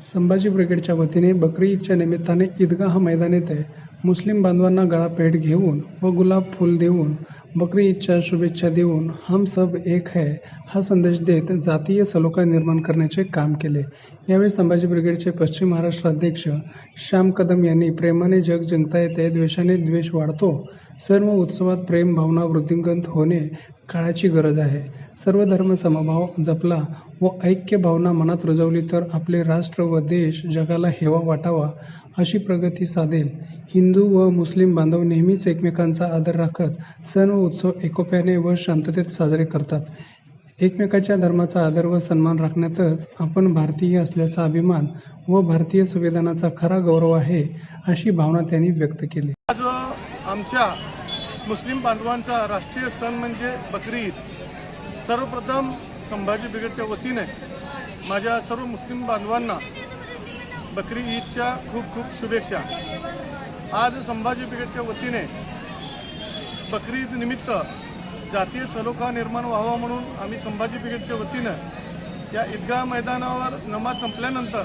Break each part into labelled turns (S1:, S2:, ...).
S1: संभाजी ब्रिगेडच्या वतीने बकरी ईदच्या निमित्ताने ईदगाह मैदान येथे मुस्लिम बांधवांना गळाभेट घेऊन व गुलाब फूल देऊन बकरी ईदच्या शुभेच्छा देऊन हम सब एक है हा संदेश देत जातीय सलोखा निर्माण करण्याचे काम केले। यावेळी संभाजी ब्रिगेडचे पश्चिम महाराष्ट्र अध्यक्ष श्याम कदम यांनी प्रेमाने जग जिंकता येते, द्वेषाने द्वेष वाढतो, सर्व उत्सवात प्रेम भावना वृद्धिंगत होणे काळाची गरज आहे। सर्व धर्म समभाव जपला व ऐक्य भावना मनात रुजवली तर आपले राष्ट्र व देश जगाला हेवा वाटावा अशी प्रगती साधेल। हिंदू व मुस्लिम बांधव नेहमीच एकमेकांचा आदर राखत सण व उत्सव एकोप्याने व शांततेत साजरे करतात। एकमेकाच्या धर्माचा आदर व सन्मान राखण्यातच आपण भारतीय असल्याचा अभिमान व भारतीय संविधानाचा खरा गौरव आहे अशी भावना त्यांनी व्यक्त केली।
S2: आज आमच्या मुस्लिम बांधवांचा राष्ट्रीय सण म्हणजे बकरी ईद। सर्वप्रथम संभाजी ब्रिगेडच्या वतीने माझ्या सर्व मुस्लिम बांधवांना बकरी ईदच्या खूप खूप शुभेच्छा। आज संभाजी ब्रिगेडच्या वतीने बकरी ईद निमित्त जातीय सलोखा निर्माण व्हावा म्हणून आम्ही संभाजी ब्रिगेडच्या वतीनं या ईदगाह मैदानावर नमाज संपल्यानंतर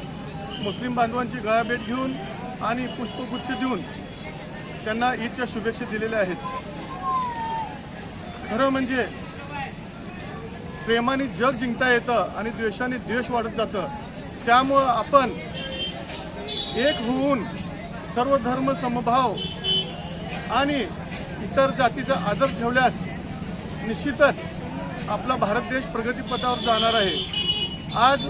S2: मुस्लिम बांधवांची गळाभेट घेऊन आणि पुष्पगुच्छ देऊन त्यांना ईदच्या शुभेच्छा दिलेल्या आहेत। खरं म्हणजे प्रेमाने जग जिंकता येतं आणि द्वेषाने द्वेष वाढत जातं। त्यामुळं आपण एक होऊन सर्व धर्म समभाव आणि इतर जातीचा आदर ठेवल्यास निश्चितच आपला भारत देश प्रगतीपथावर जाणार आहे। आज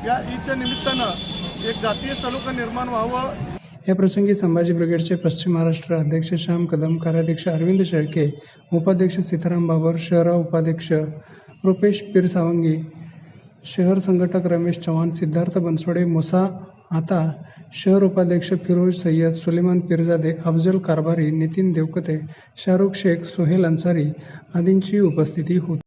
S2: या ईदच्या निमित्तानं एक जातीय सलोखा निर्माण व्हावं।
S1: या प्रसंगी संभाजी ब्रिगेडचे पश्चिम महाराष्ट्र अध्यक्ष श्याम कदम, कार्याध्यक्ष अरविंद शेळके, उपाध्यक्ष सीताराम बाबर, शहर उपाध्यक्ष रुपेश पीरसावंगी, शहर संघटक रमेश चव्हाण, सिद्धार्थ बनसोडे, मुसा आता, शहर उपाध्यक्ष फिरोज सय्यद, सुलेमान पीरजादे, अफजल कारभारी, नितीन देवकते, शाहरुख शेख, सोहेल अन्सारी आदींची उपस्थिती होती।